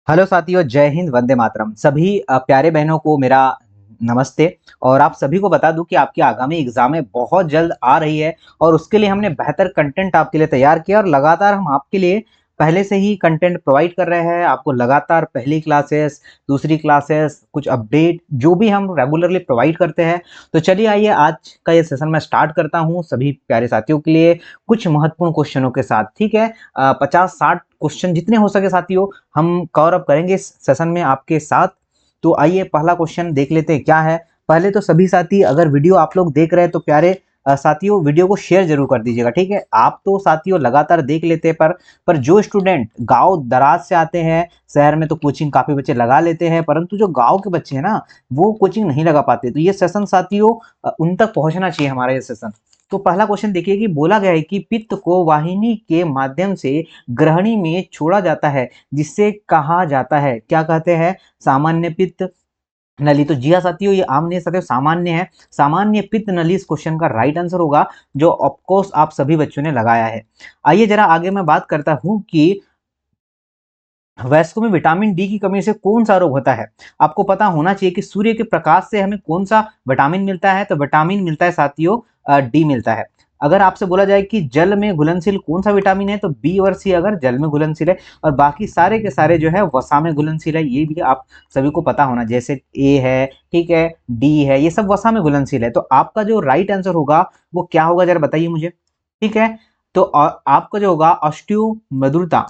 Hello साथियों, जय हिंद, वंदे मातरम। सभी प्यारे बहनों को मेरा नमस्ते। और आप सभी को बता दूं कि आपकी आगामी एग्जामें बहुत जल्द आ रही है और उसके लिए हमने बेहतर कंटेंट आपके लिए तैयार किया और लगातार हम आपके लिए पहले से ही कंटेंट प्रोवाइड कर रहे हैं। आपको लगातार पहली क्लासेस, दूसरी क्लासेस, कुछ अपडेट जो भी हम रेगुलरली प्रोवाइड करते हैं। तो चलिए आइए आज का ये सेशन मैं स्टार्ट करता हूँ सभी प्यारे साथियों के लिए कुछ महत्वपूर्ण क्वेश्चनों के साथ। ठीक है, 50-60 क्वेश्चन जितने हो सके साथियों हम कवर अप करेंगे इस सेशन में आपके साथ। तो आइए पहला क्वेश्चन देख लेते हैं क्या है। पहले तो सभी साथी अगर वीडियो आप लोग देख रहे हैं तो प्यारे साथियों वीडियो को शेयर जरूर कर दीजिएगा। ठीक है, आप तो साथियों लगातार देख लेते हैं पर जो स्टूडेंट गांव दराज से आते हैं, शहर में तो कोचिंग काफी बच्चे लगा लेते हैं, परंतु जो गांव के बच्चे हैं ना वो कोचिंग नहीं लगा पाते। तो ये सेशन साथियों उन तक पहुंचना चाहिए हमारा ये सेशन। तो पहला क्वेश्चन देखिए कि बोला गया है कि पित्त को वाहिनी के माध्यम से ग्रहणी में छोड़ा जाता है जिससे कहा जाता है, क्या कहते हैं? सामान्य पित्त नली। तो जी हाँ साथियों, ये आम नहीं साथियों, सामान्य है। सामान्य पित्त नली इस क्वेश्चन का राइट आंसर होगा, जो ऑफकोर्स आप सभी बच्चों ने लगाया है। आइए जरा आगे मैं बात करता हूं कि वयस्कों में विटामिन डी की कमी से कौन सा रोग होता है। आपको पता होना चाहिए कि सूर्य के प्रकाश से हमें कौन सा विटामिन मिलता है। तो विटामिन मिलता है साथियों, डी मिलता है। अगर आपसे बोला जाए कि जल में घुलनशील कौन सा विटामिन है, तो बी और सी अगर जल में घुलनशील है, और बाकी सारे के सारे जो है वसा में घुलनशील है। ये भी आप सभी को पता होना, जैसे ए है, ठीक है, डी है, ये सब वसा में घुलनशील है। तो आपका जो राइट आंसर होगा वो क्या होगा, जरा बताइए मुझे। ठीक है, तो आपका जो होगा ऑस्टियो मृदुलता,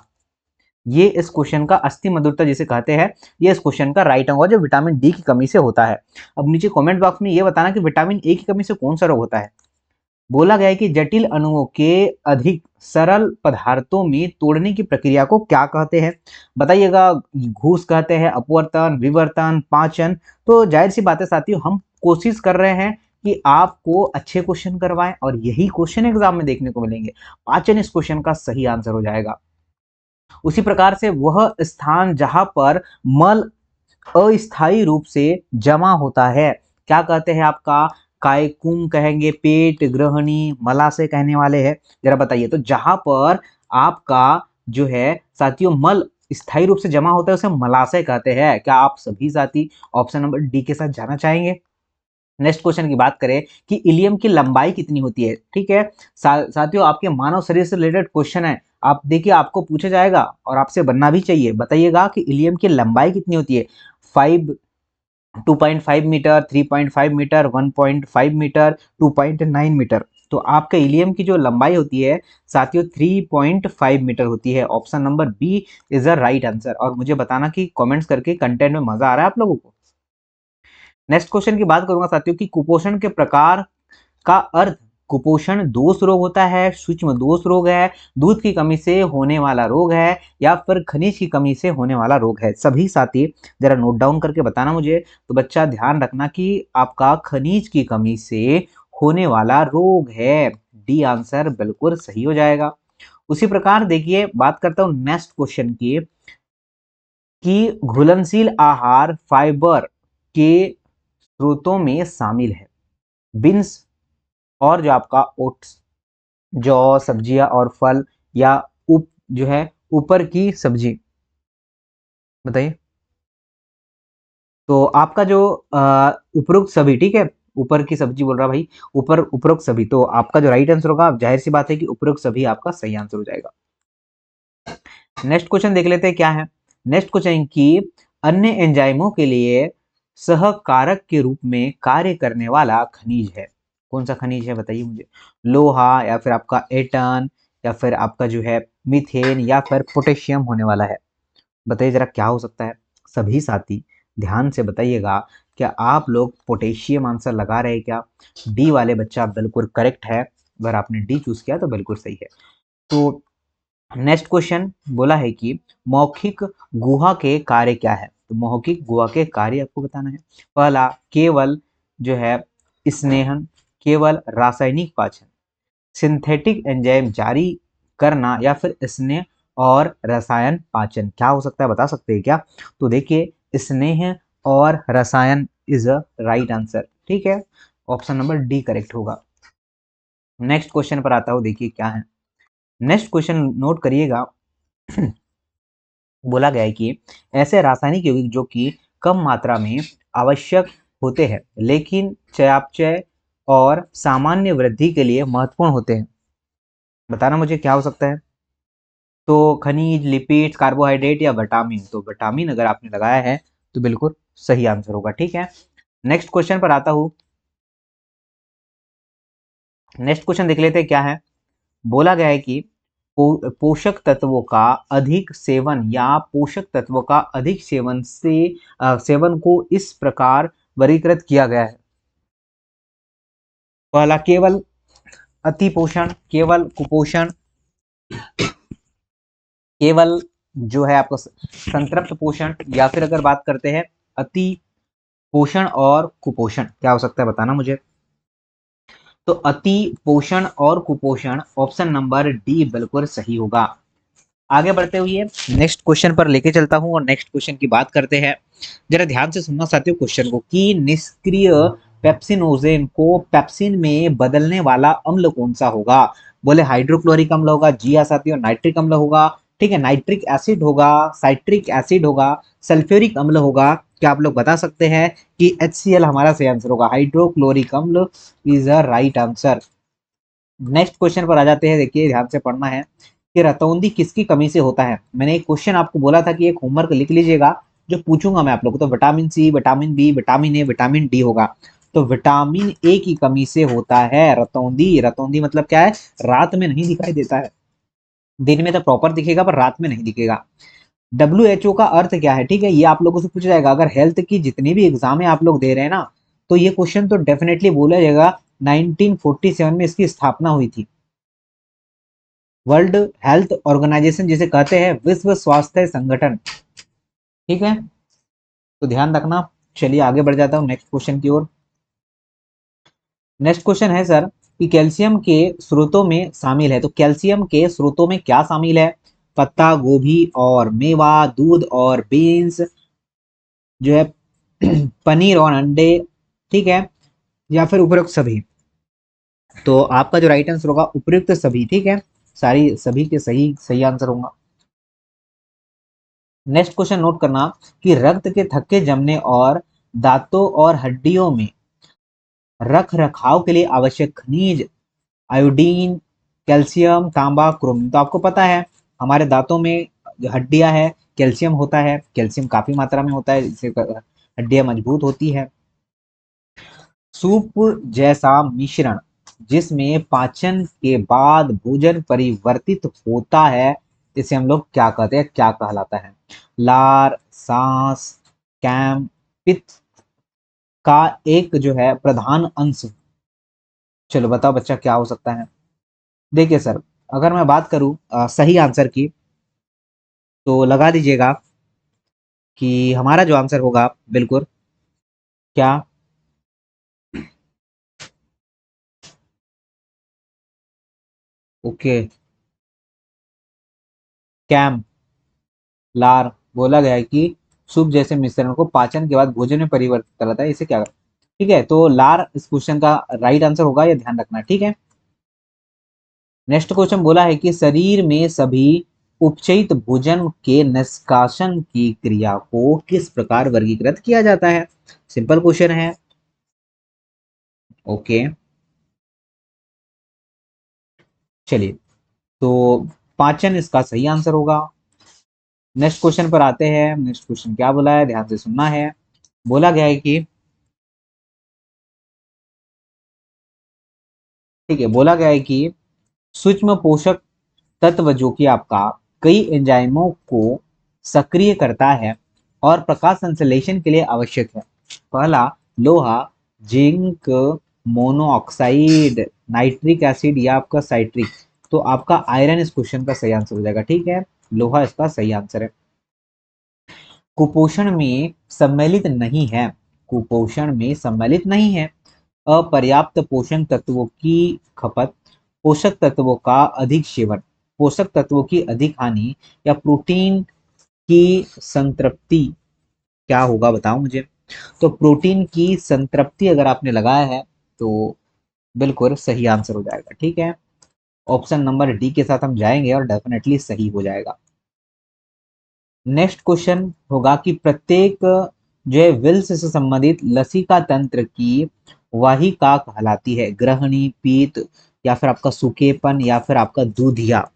ये इस क्वेश्चन का अस्थि मधुरता जिसे कहते हैं, ये इस क्वेश्चन का राइट होगा, जो विटामिन डी की कमी से होता है। अब नीचे कमेंट बॉक्स में ये बताना कि विटामिन ए की कमी से कौन सा रोग होता है। बोला गया है कि जटिल अणुओं के अधिक सरल पदार्थों में तोड़ने की प्रक्रिया को क्या कहते हैं। बताइएगा, घूस कहते हैं, अपवर्तन, विवर्तन, पाचन। तो जाहिर सी बात है साथियों, हम कोशिश कर रहे हैं कि आपको अच्छे क्वेश्चन करवाएं और यही क्वेश्चन एग्जाम में देखने को मिलेंगे। पाचन इस क्वेश्चन का सही आंसर हो जाएगा। उसी प्रकार से वह स्थान जहां पर मल अस्थायी रूप से जमा होता है, क्या कहते हैं? आपका कायकुम कहेंगे, पेट, ग्रहणी, मलाशय कहने वाले हैं। जरा बताइए, तो जहां पर आपका जो है साथियों मल स्थायी रूप से जमा होता है उसे मलाशय कहते हैं। क्या आप सभी साथी ऑप्शन नंबर डी के साथ जाना चाहेंगे? नेक्स्ट क्वेश्चन की बात करें कि इलियम की लंबाई कितनी होती है। ठीक है, साथियों आपके मानव शरीर से रिलेटेड क्वेश्चन है। आप देखिए, आपको पूछा जाएगा और आपसे बनना भी चाहिए। बताइएगा कि इलियम की लंबाई कितनी होती है। 5 2.5 मीटर, 3.5 मीटर, 1.5 मीटर, 2.9 मीटर। तो आपका इलियम की जो लंबाई होती है साथियों 3.5 मीटर होती है। Option number B is the right answer. और मुझे बताना कि कमेंट्स करके कंटेंट में मजा आ रहा है आप लोगों को। नेक्स्ट क्वेश्चन की बात करूंगा साथियों कि कुपोषण के प्रकार का अर्थ। कुपोषण दोष रोग होता है, सूक्ष्म दोष रोग है, दूध की कमी से होने वाला रोग है, या फिर खनिज की कमी से होने वाला रोग है। सभी साथी जरा नोट डाउन करके बताना मुझे। तो बच्चा ध्यान रखना कि आपका खनिज की कमी से होने वाला रोग है। डी आंसर बिल्कुल सही हो जाएगा। उसी प्रकार देखिए, बात करता हूं नेक्स्ट क्वेश्चन की कि घुलनशील आहार फाइबर के स्रोतों में शामिल है। बीन्स और जो आपका ओट्स, जौ, सब्जियां और फल, या जो है ऊपर की सब्जी। बताइए, तो आपका जो उपरोक्त सभी, ठीक है, ऊपर की सब्जी बोल रहा भाई, ऊपर उपरोक्त सभी। तो आपका जो राइट आंसर होगा, जाहिर सी बात है कि उपरोक्त सभी आपका सही आंसर हो जाएगा। नेक्स्ट क्वेश्चन देख लेते हैं क्या है। नेक्स्ट क्वेश्चन की अन्य एंजाइमों के लिए सहकारक के रूप में कार्य करने वाला खनिज है। कौन सा खनिज है बताइए मुझे। लोहा, या फिर आपका एटन, या फिर आपका जो है मीथेन, या फिर पोटेशियम होने वाला है। बताइए जरा क्या हो सकता है। सभी साथी ध्यान से बताइएगा, क्या आप लोग पोटेशियम आंसर लगा रहे हैं क्या? डी वाले बच्चा बिल्कुल करेक्ट है। अगर आपने डी चूज किया तो बिल्कुल सही है। तो नेक्स्ट क्वेश्चन बोला है कि मौखिक गुहा के कार्य क्या है। तो मौखिक गुहा के कार्य आपको बताना है। पहला, केवल जो है स्नेहन, केवल रासायनिक पाचन, सिंथेटिक एंजाइम जारी करना, या फिर स्नेह और रसायन पाचन। क्या हो सकता है बता सकते हैं क्या? तो देखिए, स्नेह और रसायन इज अ राइट आंसर। ठीक है, ऑप्शन नंबर डी करेक्ट होगा। नेक्स्ट क्वेश्चन पर आता हूं, देखिए क्या है। नेक्स्ट क्वेश्चन नोट करिएगा बोला गया है कि ऐसे रासायनिक यौगिक जो कि कम मात्रा में आवश्यक होते हैं लेकिन चयापचय और सामान्य वृद्धि के लिए महत्वपूर्ण होते हैं। बताना मुझे क्या हो सकता है। तो खनिज, लिपिड, कार्बोहाइड्रेट या विटामिन। तो विटामिन अगर आपने लगाया है तो बिल्कुल सही आंसर होगा। ठीक है, नेक्स्ट क्वेश्चन पर आता हूं। नेक्स्ट क्वेश्चन देख लेते हैं क्या है। बोला गया है कि पोषक तत्वों का अधिक सेवन या पोषक तत्वों का अधिक सेवन से सेवन को इस प्रकार वर्गीकृत किया गया है। पहला, केवल अति पोषण, केवल कुपोषण, केवल जो है आपको संतृप्त पोषण, या फिर अगर बात करते हैं अति पोषण और कुपोषण। क्या हो सकता है बताना मुझे। तो अति पोषण और कुपोषण, ऑप्शन नंबर डी बिल्कुल सही होगा। आगे बढ़ते हुए नेक्स्ट क्वेश्चन पर लेके चलता हूं और नेक्स्ट क्वेश्चन की बात करते हैं। जरा ध्यान से सुनना साथियों क्वेश्चन को, कि निष्क्रिय पेप्सिनोजेन को पेप्सिन में बदलने वाला अम्ल कौन सा होगा। बोले हाइड्रोक्लोरिक अम्ल होगा, जी हाँ साथियों, नाइट्रिक अम्ल होगा, ठीक है, नाइट्रिक एसिड होगा, साइट्रिक एसिड होगा, सल्फ्यूरिक अम्ल होगा। क्या आप लोग बता सकते हैं कि HCl हमारा सही आंसर होगा। हाइड्रोक्लोरिक अम्ल is a right answer. Next question पर आ जाते हैं। देखिए ध्यान से पढ़ना है कि रतौंधी किसकी कमी से होता है। मैंने एक क्वेश्चन आपको बोला था कि एक होमवर्क लिख लीजिएगा, जो पूछूंगा मैं आप लोगों को। तो vitamin C, vitamin B, vitamin A, vitamin D होगा। तो विटामिन ए की कमी से होता है रतौंधी। रतौंधी मतलब क्या है, रात में नहीं दिखाई देता है, दिन में तो प्रॉपर दिखेगा पर रात में नहीं दिखेगा। WHO का अर्थ क्या है, ठीक है, ये आप लोगों से पूछा जाएगा। अगर हेल्थ की जितनी भी एग्जाम है आप लोग दे रहे हैं ना, तो ये क्वेश्चन तो डेफिनेटली बोला जाएगा। 1947 में इसकी स्थापना हुई थी। वर्ल्ड हेल्थ ऑर्गेनाइजेशन जिसे कहते हैं, विश्व स्वास्थ्य संगठन। ठीक है, तो ध्यान रखना। चलिए आगे बढ़ जाता हूँ नेक्स्ट क्वेश्चन की ओर। नेक्स्ट क्वेश्चन है सर कि कैल्शियम के स्रोतों में शामिल है। तो कैल्शियम के स्रोतों में क्या शामिल है। पत्ता गोभी और मेवा, दूध और बीन्स, जो है पनीर और अंडे, ठीक है, या फिर उपरोक्त सभी। तो आपका जो राइट आंसर होगा उपयुक्त सभी। ठीक है, सारी सभी के सही सही आंसर होगा। नेक्स्ट क्वेश्चन नोट करना कि रक्त के थक्के जमने और दांतों और हड्डियों में रख रखाव के लिए आवश्यक खनिज, आयोडीन, कैल्शियम, तांबा, क्रोमियम। तो आपको पता है हमारे दांतों में जो हड्डियां है, कैल्शियम होता है, कैल्शियम काफी मात्रा में होता है, इससे हड्डियां मजबूत होती है। सूप जैसा मिश्रण जिसमें पाचन के बाद भोजन परिवर्तित होता है, इसे हम लोग क्या कहते हैं, क्या कहलाता है। लार, सांस, कैम, पित्त का एक जो है प्रधान अंश। चलो बताओ बच्चा क्या हो सकता है। देखिए सर, अगर मैं बात करूं सही आंसर की, तो लगा दीजिएगा कि हमारा जो आंसर होगा बिल्कुल क्या, ओके, कैम, लार। बोला गया है कि सूप जैसे मिश्रण को पाचन के बाद भोजन में परिवर्तित कराता है, इसे क्या। ठीक है, तो लार इस क्वेश्चन का राइट आंसर होगा, ये ध्यान रखना। ठीक है, नेक्स्ट क्वेश्चन बोला है कि शरीर में सभी उपचयित भोजन के निष्कासन की क्रिया को किस प्रकार वर्गीकृत किया जाता है। सिंपल क्वेश्चन है। ओके, चलिए, तो पाचन इसका सही आंसर होगा। नेक्स्ट क्वेश्चन पर आते हैं। नेक्स्ट क्वेश्चन क्या बोला है, ध्यान से सुनना है। बोला गया है कि, ठीक है, बोला गया है कि सूक्ष्म पोषक तत्व जो कि आपका कई एंजाइमों को सक्रिय करता है और प्रकाश संश्लेषण के लिए आवश्यक है। पहला, लोहा, जिंक, मोनोऑक्साइड, नाइट्रिक एसिड या आपका साइट्रिक। तो आपका आयरन इस क्वेश्चन का सही आंसर हो जाएगा। ठीक है, लोहा इसका सही आंसर है। कुपोषण में सम्मिलित नहीं है, कुपोषण में सम्मिलित नहीं है। अपर्याप्त पोषक तत्वों की खपत, पोषक तत्वों का अधिक सेवन, पोषक तत्वों की अधिक हानि, या प्रोटीन की संतृप्ति। क्या होगा बताओ मुझे। तो प्रोटीन की संतृप्ति अगर आपने लगाया है तो बिल्कुल सही आंसर हो जाएगा। ठीक है, ऑप्शन नंबर डी के साथ हम जाएंगे और डेफिनेटली सही हो जाएगा। नेक्स्ट क्वेश्चन होगा कि प्रत्येक जो है विल्स से संबंधित लसिका तंत्र की वाहिका कहलाती है, ग्रहणी, पीत, या फिर आपका सूखेपन, या फिर आपका दूधिया।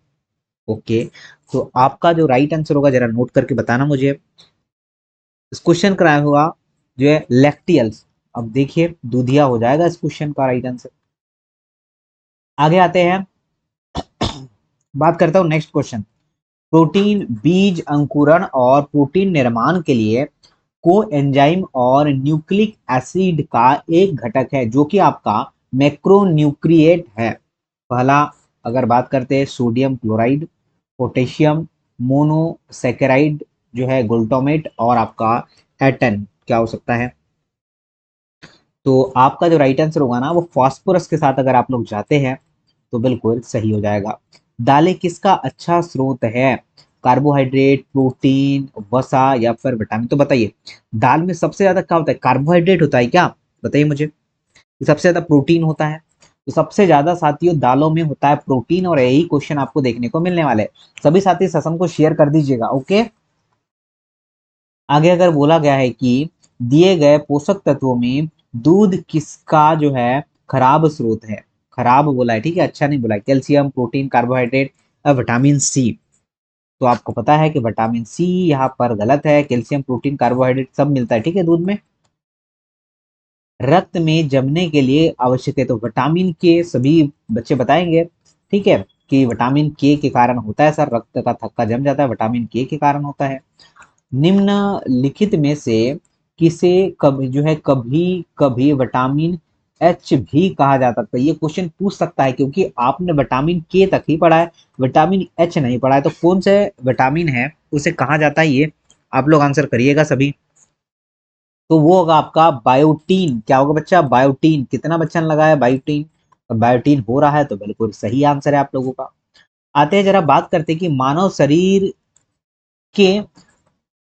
ओके, तो आपका जो राइट आंसर होगा जरा नोट करके बताना मुझे। इस क्वेश्चन का राइट होगा जो है लैक्टियल्स। अब देखिए दूधिया हो जाएगा इस क्वेश्चन का राइट आंसर। आगे आते हैं, बात करता हूं नेक्स्ट क्वेश्चन। प्रोटीन बीज अंकुरण और प्रोटीन निर्माण के लिए कोएंजाइम और न्यूक्लिक एसिड का एक घटक है जो कि आपका मैक्रोन्यूक्रिएट है। पहला अगर बात करते हैं सोडियम क्लोराइड, पोटेशियम मोनोसेकेराइड जो है ग्लूटामेट, और आपका एटन क्या हो सकता है। तो आपका जो राइट आंसर होगा ना वो फास्फोरस के साथ अगर आप लोग जाते हैं तो बिल्कुल सही हो जाएगा। दालें किसका अच्छा स्रोत है? कार्बोहाइड्रेट, प्रोटीन, वसा, या फिर विटामिन? तो बताइए, दाल में सबसे ज्यादा क्या होता है? कार्बोहाइड्रेट होता है क्या? बताइए मुझे। सबसे ज्यादा प्रोटीन होता है। तो सबसे ज्यादा साथियों दालों में होता है प्रोटीन, और यही क्वेश्चन आपको देखने को मिलने वाले हैं। सभी साथी सत्संग को शेयर कर दीजिएगा। ओके, आगे अगर बोला गया है कि दिए गए पोषक तत्वों में दूध किसका जो है खराब स्रोत है? खराब बोला है, ठीक है, अच्छा नहीं बोला है। Calcium, protein, carbohydrate, vitamin C. तो आपको पता है कि विटामिन सी यहाँ पर गलत है। कैल्शियम, प्रोटीन, कार्बोहाइड्रेट सब मिलता है, ठीक है, दूध में। रक्त में जमने के लिए आवश्यक है, तो विटामिन के सभी बच्चे बताएंगे, ठीक है, कि विटामिन के कारण होता है सर, रक्त का थक्का जम जाता है, विटामिन के कारण होता है। निम्नलिखित में से किसे कभी जो है कभी कभी विटामिन एच भी कहा जाता है? तो ये क्वेश्चन पूछ सकता है क्योंकि आपने विटामिन के तक ही पढ़ा है, विटामिन एच नहीं पढ़ा है। तो कौन से विटामिन है उसे कहा जाता है, ये आप लोग आंसर करिएगा सभी। तो वो होगा आपका बायोटीन। क्या होगा बच्चा? बायोटीन। कितना बच्चा ने लगाया बायोटीन? तो बायोटीन हो रहा है, तो बिल्कुल सही आंसर है आप लोगों का। आते हैं जरा बात करते हैं कि मानव शरीर के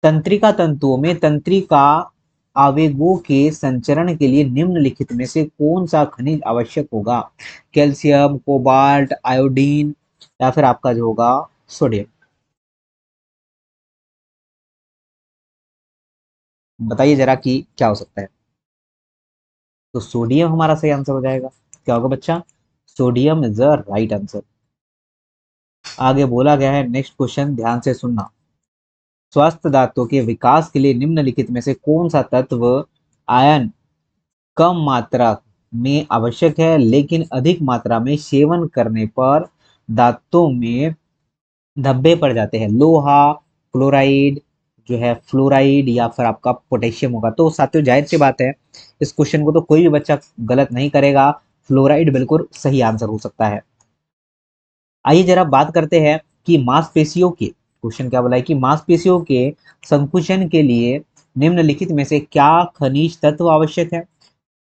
तंत्रिका तंतुओं में तंत्रिका आवेगों के संचरण के लिए निम्नलिखित में से कौन सा खनिज आवश्यक होगा? कैल्शियम, कोबाल्ट, आयोडीन, या फिर आपका जो होगा सोडियम? बताइए जरा कि क्या हो सकता है। तो सोडियम हमारा सही आंसर हो जाएगा। क्या होगा बच्चा? Sodium is the right answer. आगे बोला गया है नेक्स्ट क्वेश्चन, ध्यान से सुनना। स्वस्थ दांतों के विकास के लिए निम्नलिखित में से कौन सा तत्व आयन कम मात्रा में आवश्यक है लेकिन अधिक मात्रा में सेवन करने पर दांतों में धब्बे पड़ जाते हैं? लोहा, क्लोराइड जो है, फ्लोराइड, या फिर आपका पोटेशियम होगा। तो साथियों जाहिर सी बात है इस क्वेश्चन को तो कोई भी बच्चा गलत नहीं करेगा, फ्लोराइड बिल्कुल सही आंसर हो सकता है। आइए जरा बात करते हैं कि मांसपेशियों के, क्वेश्चन क्या बोला है कि मांसपेशियों के संकुचन के लिए निम्नलिखित में से क्या खनिज तत्व आवश्यक है?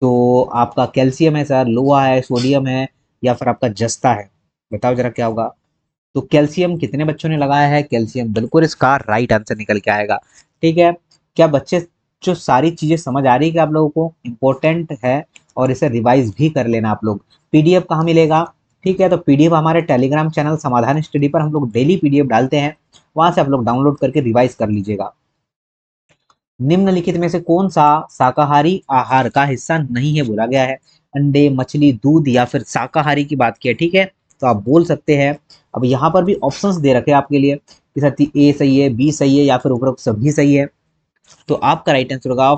तो आपका कैल्शियम है सर, लोहा है, सोडियम है, या फिर आपका जस्ता है? बताओ जरा क्या होगा। तो कैल्शियम कितने बच्चों ने लगाया है? कैल्शियम बिल्कुल इसका राइट आंसर निकल के आएगा। ठीक है, क्या बच्चे जो सारी चीजें समझ आ रही है कि आप लोगों को इंपॉर्टेंट है, और इसे रिवाइज भी कर लेना आप लोग। पीडीएफ कहाँ मिलेगा? ठीक है, तो पीडीएफ हमारे टेलीग्राम चैनल समाधान स्टडी पर हम लोग डेली पीडीएफ डालते हैं, वहां से आप लोग डाउनलोड करके रिवाइज कर लीजिएगा। निम्नलिखित में से कौन सा शाकाहारी आहार का हिस्सा नहीं है बोला गया है? अंडे, मछली, दूध, या फिर शाकाहारी की बात की है, ठीक है, तो आप बोल सकते हैं। अब यहाँ पर भी ऑप्शंस दे रखे हैं आपके लिए कि साथी ए सही है, बी सही है, या फिर उपरोक्त सभी सही है। तो आपका राइट आंसर होगा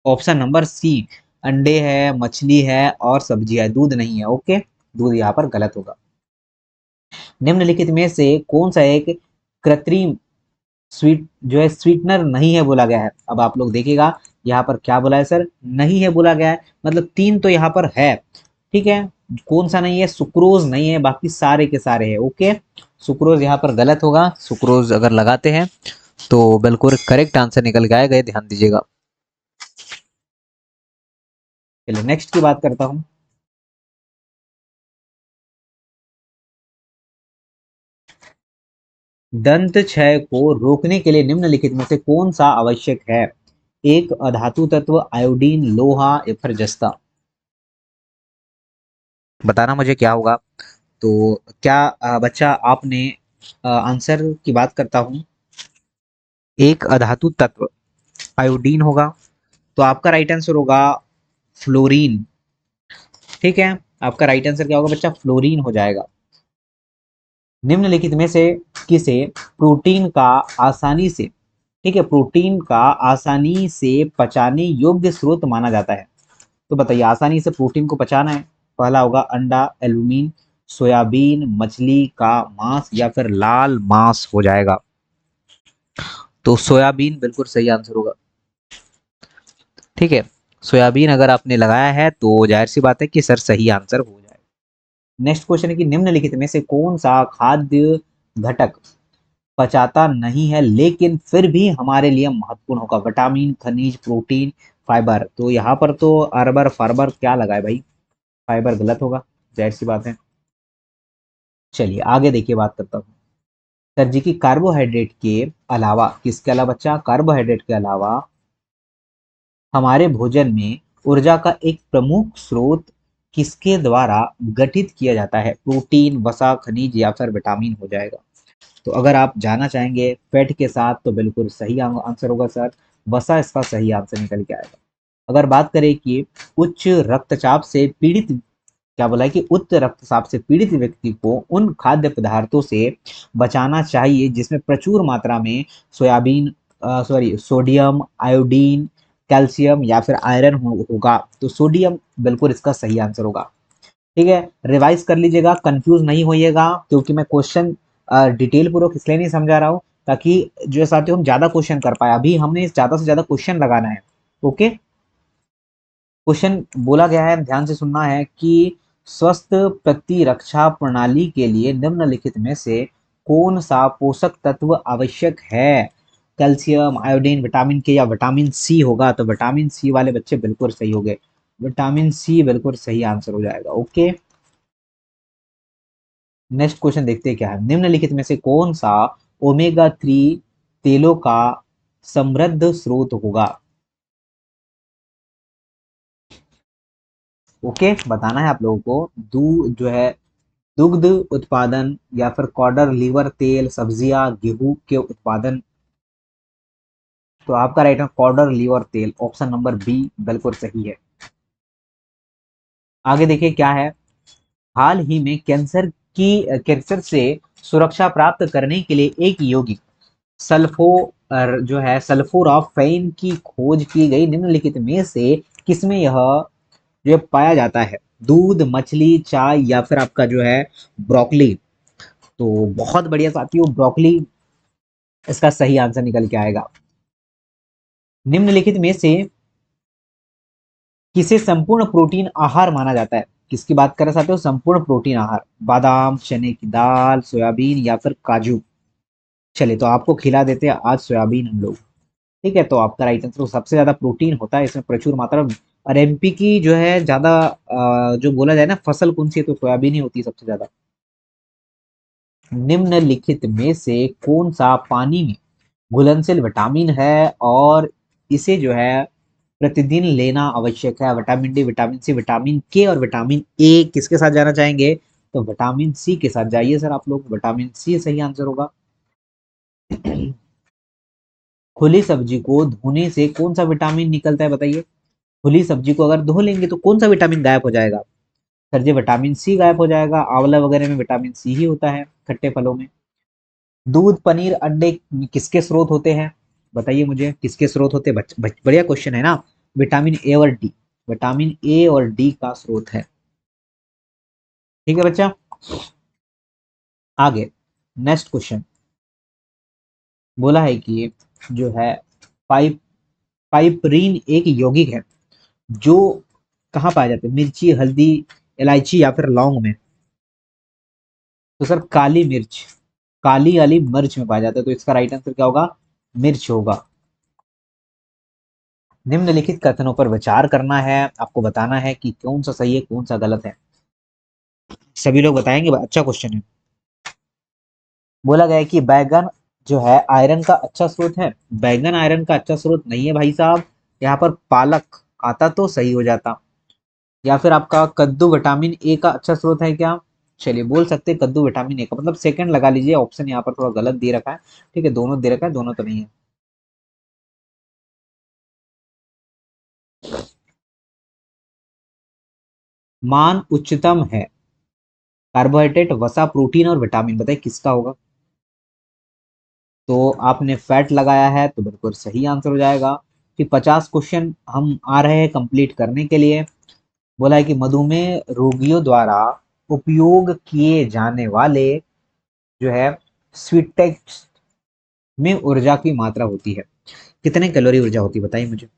ऑप्शन नंबर सी, अंडे है, मछली है, और सब्जी है, दूध नहीं है। ओके, दूध यहाँ पर गलत होगा। निम्नलिखित में से कौन सा एक कृत्रिम स्वीट जो है स्वीटनर नहीं है बोला गया है? अब आप लोग देखिएगा यहाँ पर क्या बोला है सर, नहीं है बोला गया है, मतलब तीन तो यहाँ पर है, ठीक है। कौन सा नहीं है? सुक्रोज नहीं है, बाकी सारे के सारे है। ओके, सुक्रोज यहाँ पर गलत होगा। सुक्रोज अगर लगाते हैं तो बिल्कुल करेक्ट आंसर निकल के आएगा, ध्यान दीजिएगा। चलिए नेक्स्ट की बात करता हूँ। दंत क्षय को रोकने के लिए निम्नलिखित में से कौन सा आवश्यक है? एक अधातु तत्व, आयोडीन, लोहा, या फिर जस्ता? बताना मुझे क्या होगा। तो क्या बच्चा आपने आंसर की बात करता हूँ, एक अधातु तत्व आयोडीन होगा, तो आपका राइट आंसर होगा फ्लोरीन। ठीक है, आपका राइट आंसर क्या होगा बच्चा, फ्लोरीन हो जाएगा। निम्नलिखित में से किसे प्रोटीन का आसानी से, ठीक है, प्रोटीन का आसानी से पचाने योग्य स्रोत माना जाता है? तो बताइए, आसानी से प्रोटीन को पचाना है, पहला होगा अंडा, एल्बुमिन, सोयाबीन, मछली का मांस या फिर लाल मांस हो जाएगा। तो सोयाबीन बिल्कुल सही आंसर होगा। ठीक है, सोयाबीन अगर आपने लगाया है तो जाहिर सी बात है कि सर सही आंसर हो जाएगा। नेक्स्ट क्वेश्चन है कि निम्नलिखित में से कौन सा खाद्य घटक पचाता नहीं है लेकिन फिर भी हमारे लिए महत्वपूर्ण होगा? विटामिन, खनिज, प्रोटीन, फाइबर। तो यहाँ पर तो अरबर फार्बर क्या लगा है भाई, फाइबर गलत होगा, जाहिर सी बात है। चलिए आगे देखिए, बात करता हूँ सर जी की कार्बोहाइड्रेट के अलावा, किसके अलावा बच्चा, कार्बोहाइड्रेट के अलावा हमारे भोजन में ऊर्जा का एक प्रमुख स्रोत किसके द्वारा गठित किया जाता है? प्रोटीन, वसा, खनिज या फिर विटामिन हो जाएगा। तो अगर आप जाना चाहेंगे फैट के साथ तो बिल्कुल सही आंसर होगा सर, वसा इसका सही आंसर निकल के आएगा। अगर बात करें कि उच्च रक्तचाप से पीड़ित, क्या बोला है कि उच्च रक्तचाप से पीड़ित व्यक्ति को उन खाद्य पदार्थों से बचाना चाहिए जिसमें प्रचुर मात्रा में soybean, sorry sodium, iodine, calcium या फिर आयरन होगा। तो सोडियम बिल्कुल इसका सही आंसर होगा। ठीक है, रिवाइज कर लीजिएगा, कंफ्यूज नहीं होइएगा, क्योंकि मैं क्वेश्चन डिटेल पूर्वक इसलिए नहीं समझा रहा हूँ ताकि जो है साथियों हम ज्यादा क्वेश्चन कर पाए। अभी हमने ज्यादा से ज्यादा क्वेश्चन लगाना है। ओके, क्वेश्चन बोला गया है, ध्यान से सुनना है कि स्वस्थ प्रतिरक्षा प्रणाली के लिए निम्नलिखित में से कौन सा पोषक तत्व आवश्यक है? कैल्शियम, आयोडीन, विटामिन के या विटामिन सी होगा? तो विटामिन सी वाले बच्चे बिल्कुल सही हो गए, विटामिन सी बिल्कुल सही आंसर हो जाएगा। ओके, नेक्स्ट क्वेश्चन देखते हैं क्या है। निम्नलिखित में से कौन सा ओमेगा 3 तेलों का समृद्ध स्रोत होगा? ओके, बताना है आप लोगों को। दूध जो है, दुग्ध उत्पादन या फिर कॉडर लीवर तेल, सब्जियां, गेहूं के उत्पादन। तो आपका राइट है कॉडर लीवर तेल, ऑप्शन नंबर बी बिल्कुल सही है। आगे देखिए क्या है। हाल ही में कैंसर से सुरक्षा प्राप्त करने के लिए एक यौगिक सल्फो जो है सल्फोराफेन की खोज की गई। निम्नलिखित में से किसमें यह जो है पाया जाता है? दूध, मछली, चाय या फिर आपका जो है ब्रोकली। तो बहुत बढ़िया साथियों, ब्रोकली इसका सही आंसर निकल के आएगा। निम्नलिखित में से किसे संपूर्ण प्रोटीन आहार माना जाता है? किसकी बात कर रहे साथियों, संपूर्ण प्रोटीन आहार? बादाम, चने की दाल, सोयाबीन या फिर काजू। चलिए तो आपको खिला देते हैं आज सोयाबीन हम लोग। ठीक है, तो आपका राइट आंसर, सबसे ज्यादा प्रोटीन होता है इसमें प्रचुर मात्रा में। और एमपी की जो है ज्यादा जो बोला जाए ना फसल कौन सी है, तो सोयाबीन ही होती है सबसे ज्यादा। निम्नलिखित में से कौन सा पानी में घुलनशील विटामिन है और इसे जो है प्रतिदिन लेना आवश्यक है? Vitamin D, vitamin C, vitamin K और विटामिन ए। किसके साथ जाना चाहेंगे? तो विटामिन सी के साथ जाइए सर आप लोग, विटामिन सी सही आंसर होगा। खुली सब्जी को धोने से कौन सा विटामिन निकलता है बताइए? खुली सब्जी को अगर धो लेंगे तो कौन सा विटामिन गायब हो जाएगा? सर जी विटामिन सी गायब हो जाएगा, आंवला वगैरह में विटामिन सी ही होता है, खट्टे फलों में। दूध, पनीर, अंडे किसके स्रोत होते हैं? बताइए मुझे, किसके स्रोत होते हैं? बढ़िया क्वेश्चन है ना। विटामिन ए और डी, विटामिन ए और डी का स्रोत है। ठीक है बच्चा, आगे नेक्स्ट क्वेश्चन बोला है कि जो है पाइप पाइपरीन एक यौगिक है जो कहाँ पाया जाता है? मिर्ची, हल्दी, इलायची या फिर लौंग में? तो सर काली मिर्च, काली वाली मिर्च में पाया जाता है, तो इसका राइट आंसर क्या होगा? मिर्च होगा। निम्नलिखित कथनों पर विचार करना है, आपको बताना है कि कौन सा सही है कौन सा गलत है। सभी लोग बताएंगे, अच्छा क्वेश्चन है। बोला गया है कि बैगन जो है आयरन का अच्छा स्रोत है। बैगन आयरन का अच्छा स्रोत नहीं है भाई साहब, यहाँ पर पालक आता तो सही हो जाता। या फिर आपका कद्दू विटामिन ए का अच्छा स्रोत है क्या? चलिए बोल सकते हैं कद्दू विटामिन ए का, मतलब सेकंड लगा लीजिए, ऑप्शन यहाँ पर थोड़ा गलत दे रखा है। ठीक है, दोनों दे रखा है, दोनों तो नहीं है। मान उच्चतम है? कार्बोहाइड्रेट, वसा, प्रोटीन और विटामिन, बताइए किसका होगा? तो आपने फैट लगाया है तो बिल्कुल सही आंसर हो जाएगा। कि 50 क्वेश्चन हम आ रहे हैं कंप्लीट करने के लिए। बोला है कि मधुमेह रोगियों द्वारा उपयोग किए जाने वाले जो है स्वीट टेक्स्ट में ऊर्जा की मात्रा होती है, कितने कैलोरी ऊर्जा होती है बताइए मुझे?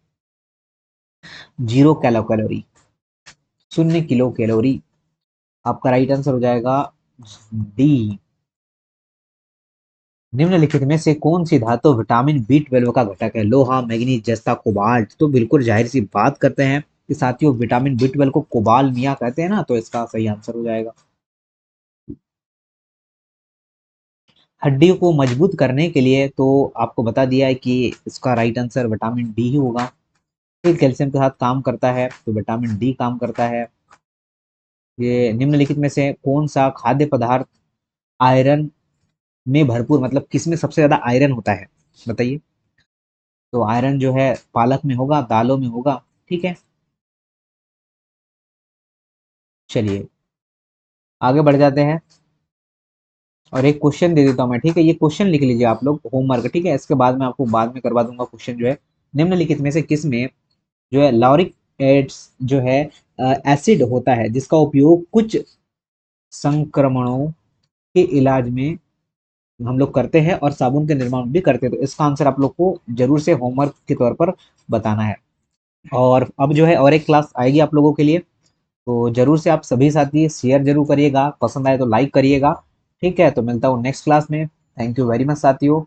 0 कैलोरी, 0 किलो कैलोरी। आपका राइट आंसर हो जाएगा डी। निम्नलिखित में से कौन सी धातु विटामिन B12 का घटक है? लोहा, मैग्नीज, जस्ता, कोबाल्ट। तो बिल्कुल जाहिर सी बात करते हैं कि साथियों विटामिन B12 को कोबाल मिया कहते हैं ना, तो इसका सही आंसर हो जाएगा। हड्डियों को मजबूत करने के लिए तो आपको बता दिया है कि इसका राइट आंसर विटामिन डी ही होगा। फिर कैल्शियम के साथ काम करता है तो विटामिन डी काम करता है। ये निम्नलिखित में से कौन सा खाद्य पदार्थ आयरन में भरपूर, मतलब किसमें सबसे ज्यादा आयरन होता है बताइए? तो आयरन जो है पालक में होगा, दालों में होगा। ठीक है, चलिए आगे बढ़ जाते हैं और एक क्वेश्चन दे देता हूं मैं। ठीक है, ये क्वेश्चन लिख लीजिए आप लोग होमवर्क। ठीक है, इसके बाद मैं आपको बाद में करवा दूंगा क्वेश्चन जो है। निम्नलिखित में से किस में जो है लॉरिक एड्स जो है एसिड होता है जिसका उपयोग कुछ संक्रमणों के इलाज में हम लोग करते हैं और साबुन के निर्माण भी करते हैं? तो इसका आंसर आप लोग को जरूर से होमवर्क के तौर पर बताना है। और अब जो है और एक क्लास आएगी आप लोगों के लिए, तो जरूर से आप सभी साथी शेयर जरूर करिएगा, पसंद आए तो लाइक करिएगा। ठीक है, तो मिलता हूँ नेक्स्ट क्लास में। थैंक यू वेरी मच साथियों,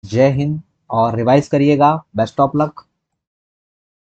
जय हिंद। और रिवाइज करिएगा, बेस्ट ऑफ लक।